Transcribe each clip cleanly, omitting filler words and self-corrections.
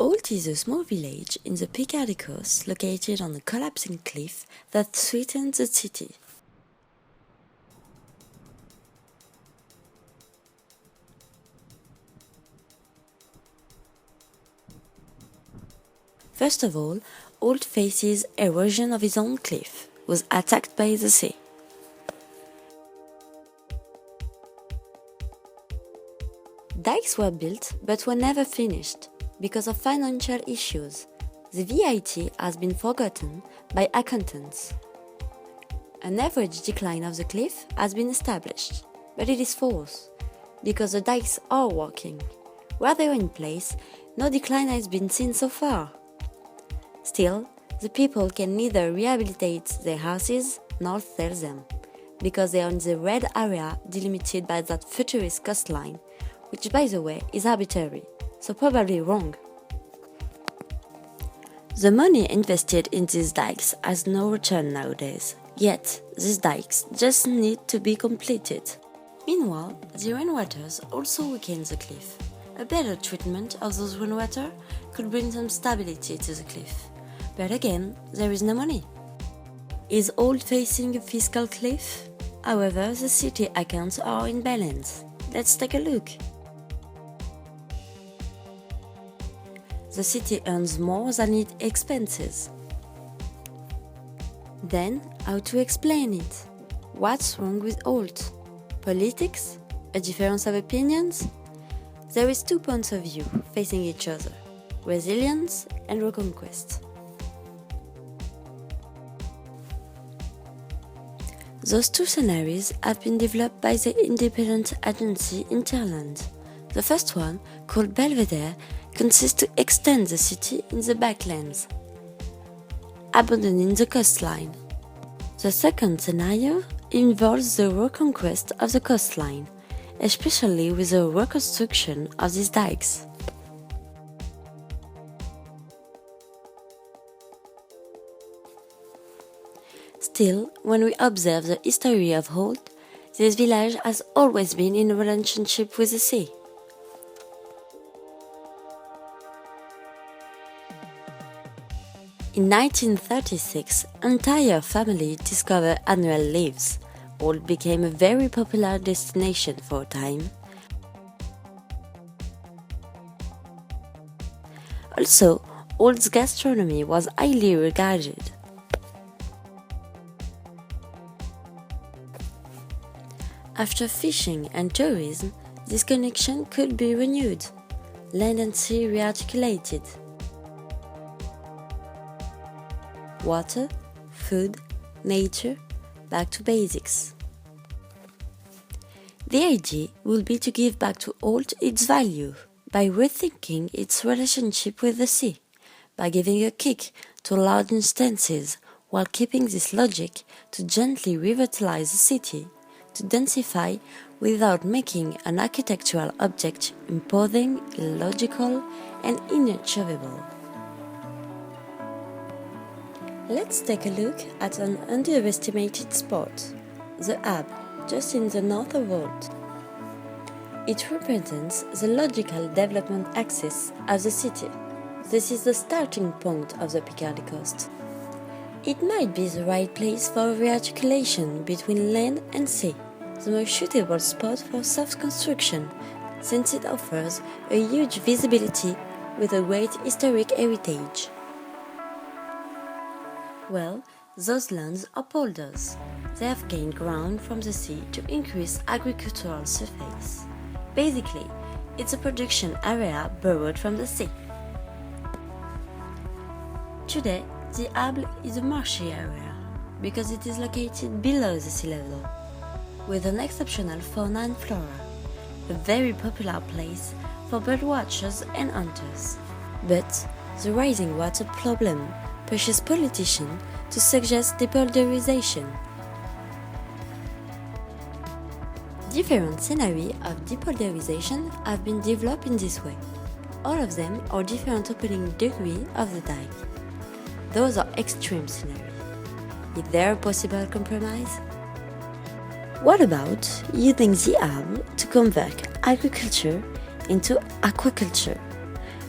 Ault is a small village in the Picardy coast located on a collapsing cliff that threatens the city. First of all, Ault faces erosion of its own cliff, was attacked by the sea. Dikes were built but were never finished because of financial issues. The VAT has been forgotten by accountants. An average decline of the cliff has been established, but it is false because the dikes are working. Where they are in place, no decline has been seen so far. Still, the people can neither rehabilitate their houses nor sell them, because they are in the red area delimited by that futurist coastline, which by the way is arbitrary, so probably wrong. The money invested in these dikes has no return nowadays, yet these dikes just need to be completed. Meanwhile, the rainwaters also weaken the cliff. A better treatment of those rainwater could bring some stability to the cliff. But again, there is no money. Is Ault facing a fiscal cliff? However, the city accounts are in balance. Let's take a look. The city earns more than it expenses. Then, how to explain it? What's wrong with Ault? Politics? A difference of opinions? There is 2 points of view facing each other: resilience and reconquest. Those 2 scenarios have been developed by the independent agency Interland. The first one, called Belvedere, consists to extend the city in the backlands, abandoning the coastline. The second scenario involves the reconquest of the coastline, especially with the reconstruction of these dikes. Still, when we observe the history of Ault, this village has always been in a relationship with the sea. In 1936, entire family discovered annual leaves. Ault became a very popular destination for a time. Also, Ault's gastronomy was highly regarded. After fishing and tourism, this connection could be renewed. Land and sea rearticulated. Water, food, nature, back to basics. The idea will be to give back to Ault its value by rethinking its relationship with the sea, by giving a kick to large instances while keeping this logic to gently revitalize the city, to densify without making an architectural object imposing, illogical, and inachievable. Let's take a look at an underestimated spot, the hâble, just in the north of Ault. It represents the logical development axis of the city. This is the starting point of the Picardy coast. It might be the right place for rearticulation between land and sea, the most suitable spot for soft construction, since it offers a huge visibility with a great historic heritage. Well, those lands are polders. They have gained ground from the sea to increase agricultural surface. Basically, it's a production area borrowed from the sea. Today, the hâble is a marshy area because it is located below the sea level, with an exceptional fauna and flora, a very popular place for birdwatchers and hunters. But the rising water problem pushes politicians to suggest depolderization. Different scenarios of depolderization have been developed in this way. All of them are different opening degree of the dike. Those are extreme scenarios. Is there a possible compromise? What about using the hâble to convert agriculture into aquaculture?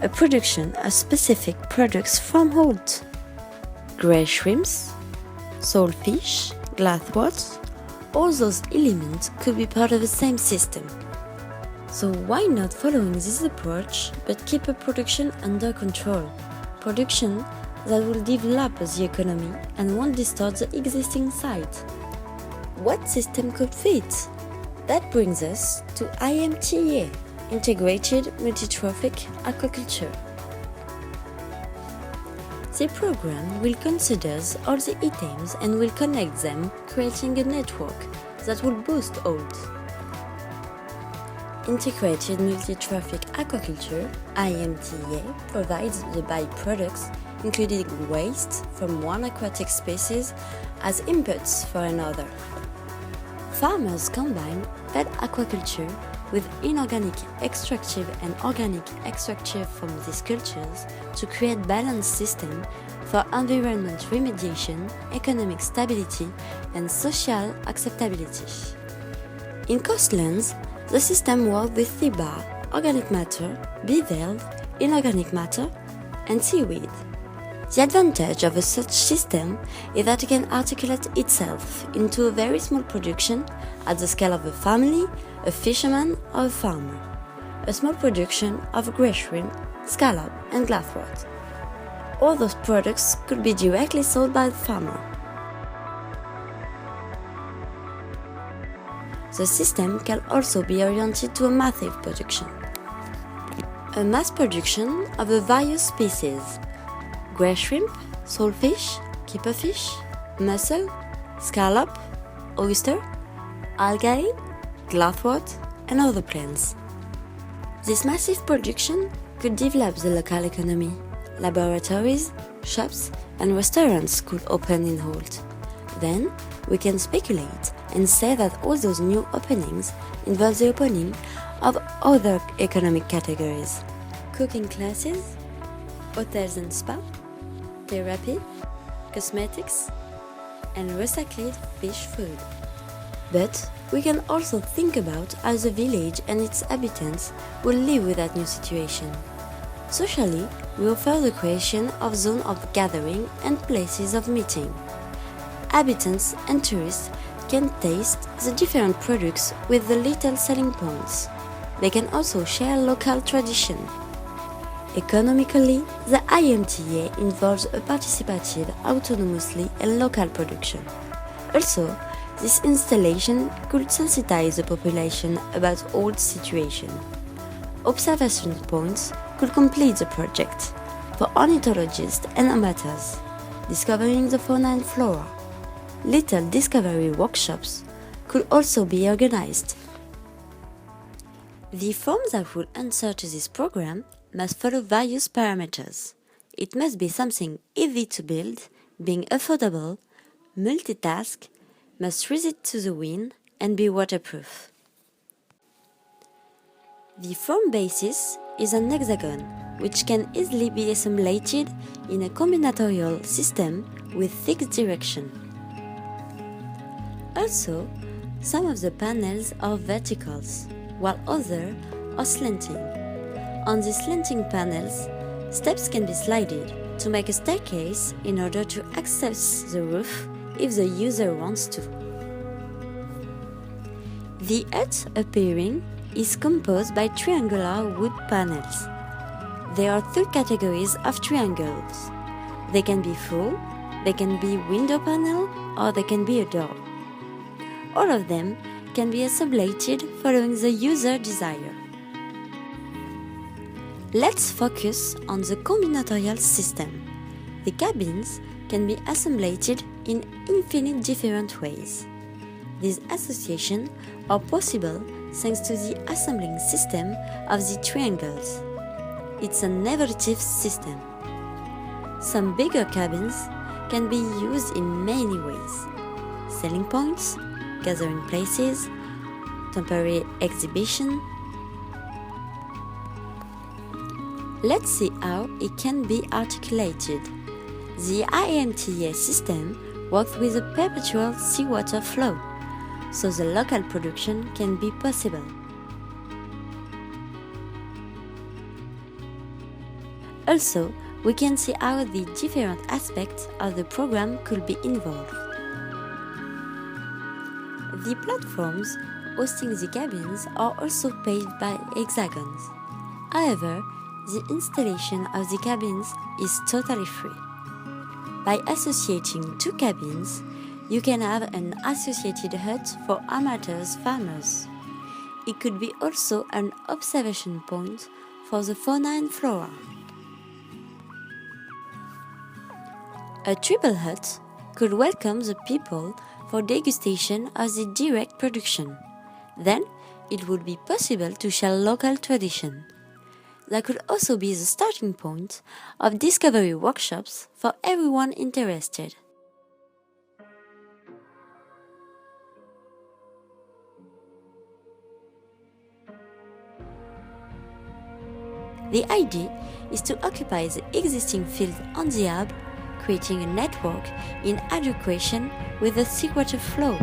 a production of specific products from Ault. Grey shrimps, saltfish, glassworms, all those elements could be part of the same system. So why not following this approach but keep a production under control? Production that will develop the economy and won't distort the existing site. What system could fit? That brings us to IMTA, Integrated Multi-Trophique Aquaculture. The program will consider all the items and will connect them, creating a network that will boost Ault. Integrated Multi-Trophique Aquaculture, IMTA, provides the byproducts, including waste from one aquatic species, as inputs for another. Farmers combine pet aquaculture with inorganic extractive and organic extractive from these cultures to create balanced system for environment remediation, economic stability, and social acceptability. In coastlands, the system works with sea bar, organic matter, bivalve, inorganic matter, and seaweed. The advantage of such system is that it can articulate itself into a very small production at the scale of a family, a fisherman, or a farmer. A small production of grey shrimp, scallop, and glassworms. All those products could be directly sold by the farmer. The system can also be oriented to a massive production. A mass production of the various species: grey shrimp, saltfish, kipperfish, mussel, scallop, oyster, algae, glassworms, and other plants. This massive production could develop the local economy. Laboratories, shops, and restaurants could open in Ault. Then, we can speculate and say that all those new openings involve the opening of other economic categories: cooking classes, hotels and spa, therapy, cosmetics, and recycled fish food. But we can also think about how the village and its inhabitants will live with that new situation. Socially, we offer the creation of zones of gathering and places of meeting. Inhabitants and tourists can taste the different products with the little selling points. They can also share local tradition. Economically, the IMTA involves a participative, autonomously and local production. Also, this installation could sensitize the population about Ault situation. Observation points could complete the project for ornithologists and amateurs, discovering the fauna and flora. Little discovery workshops could also be organized. The form that will answer to this program must follow various parameters. It must be something easy to build, being affordable, multitask, must resist to the wind, and be waterproof. The form basis is an hexagon, which can easily be assemblated in a combinatorial system with fixed direction. Also, some of the panels are verticals, while others are slanting. On these slanting panels, steps can be slided to make a staircase in order to access the roof if the user wants to. The hut appearing is composed by triangular wood panels. There are three categories of triangles. They can be full, they can be window panel, or they can be a door. All of them can be assembled following the user desire. Let's focus on the combinatorial system. The cabins can be assembled in infinite different ways. These associations are possible thanks to the assembling system of the triangles. It's an evolutive system. Some bigger cabins can be used in many ways: selling points, gathering places, temporary exhibition. Let's see how it can be articulated. The IMTA system works with a perpetual seawater flow, so the local production can be possible. Also, we can see how the different aspects of the program could be involved. The platforms hosting the cabins are also paved by hexagons. However, the installation of the cabins is totally free. By associating two cabins, you can have an associated hut for amateurs farmers. It could be also an observation point for the fauna and flora. A triple hut could welcome the people for degustation of the direct production. Then, it would be possible to share local tradition. That could also be the starting point of discovery workshops for everyone interested. The idea is to occupy the existing field on the hâble, creating a network in education with a seawater flow.